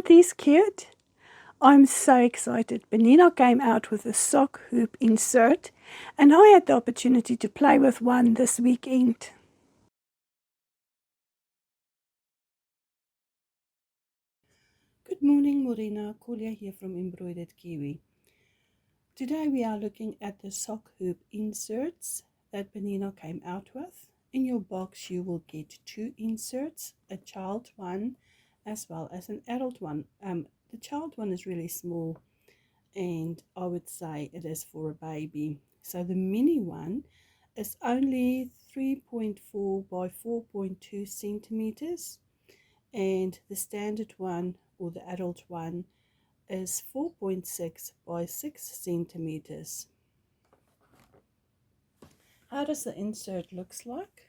these cute? I'm so excited. Bernina came out with a sock hoop insert and I had the opportunity to play with one this weekend. Good morning, Morena. Julia here from Embroidered Kiwi. Today we are looking at the sock hoop inserts that Bernina came out with. In your box you will get 2 inserts, a child one as well as an adult one. The child one is really small and I would say it is for a baby. So the mini one is only 3.4 by 4.2 centimeters and the standard one or the adult one is 4.6 by 6 centimeters. How does the insert looks like?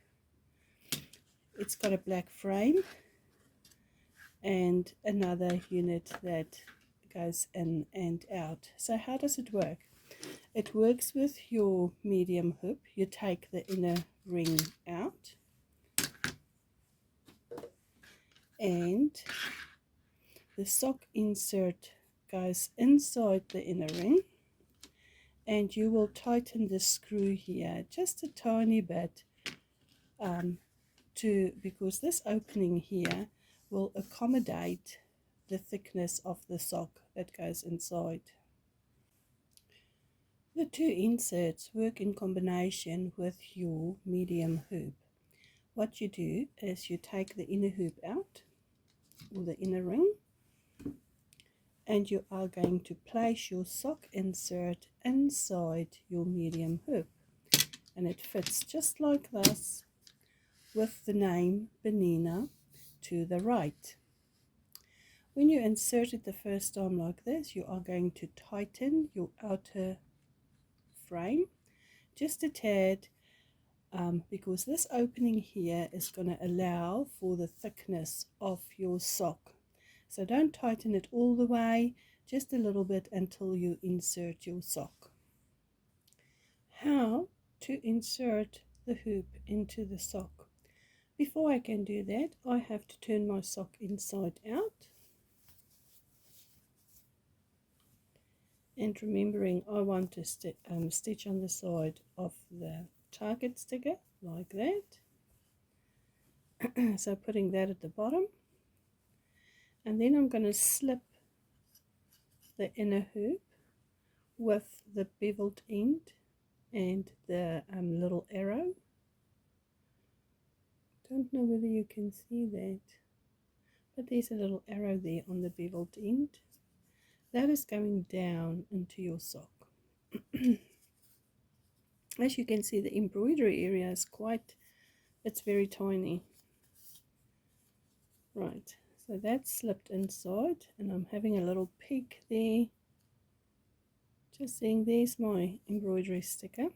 It's got a black frame and another unit that goes in and out. So how does it work? It works with your medium hoop. You take the inner ring out and the sock insert goes inside the inner ring, and you will tighten the screw here just a tiny bit because this opening here will accommodate the thickness of the sock that goes inside. The 2 inserts work in combination with your medium hoop. What you do is you take the inner hoop out, or the inner ring, and you are going to place your sock insert inside your medium hoop. And it fits just like this with the name Bernina to the right. When you insert it the first time like this, you are going to tighten your outer frame just a tad, because this opening here is going to allow for the thickness of your sock. So don't tighten it all the way, just a little bit until you insert your sock. How to insert the hoop into the sock? Before I can do that, I have to turn my sock inside out. And remembering I want to stitch on the side of the target sticker like that. So putting that at the bottom, and then I'm going to slip the inner hoop with the beveled end and the little arrow. Don't know whether you can see that, but there's a little arrow there on the beveled end. That is going down into your sock. As you can see, the embroidery area is it's very tiny. Right, so that's slipped inside, and I'm having a little peek there. Just seeing there's my embroidery sticker.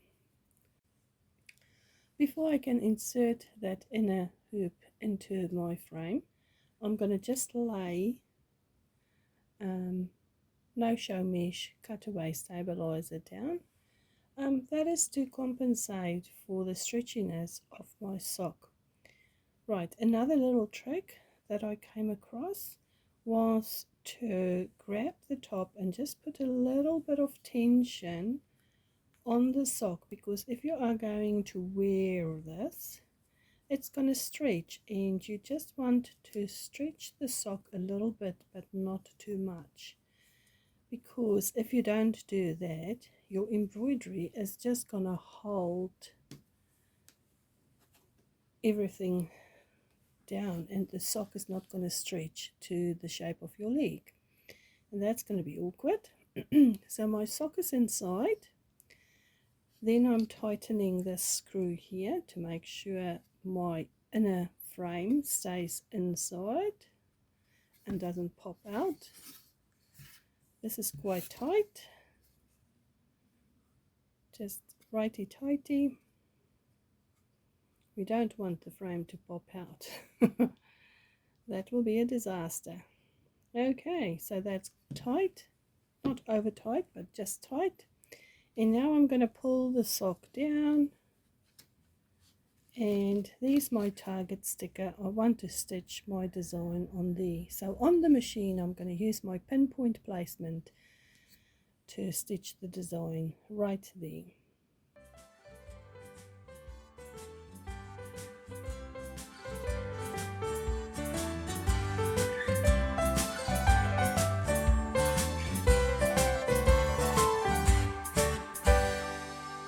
Before I can insert that inner hoop into my frame, I'm going to just lay no-show mesh cutaway stabilizer down. That is to compensate for the stretchiness of my sock. Right, another little trick that I came across was to grab the top and just put a little bit of tension on the sock, because if you are going to wear this, it's going to stretch, and you just want to stretch the sock a little bit but not too much, because if you don't do that, your embroidery is just going to hold everything down and the sock is not going to stretch to the shape of your leg, and that's going to be awkward. So my sock is inside. Then I'm tightening this screw here to make sure my inner frame stays inside and doesn't pop out. This is quite tight, just righty tighty. We don't want the frame to pop out. That will be a disaster. Okay, so that's tight, not over tight, but just tight. And now I'm going to pull the sock down And there's my target sticker. I want to stitch my design on there. So on the machine I'm going to use my pinpoint placement to stitch the design right there.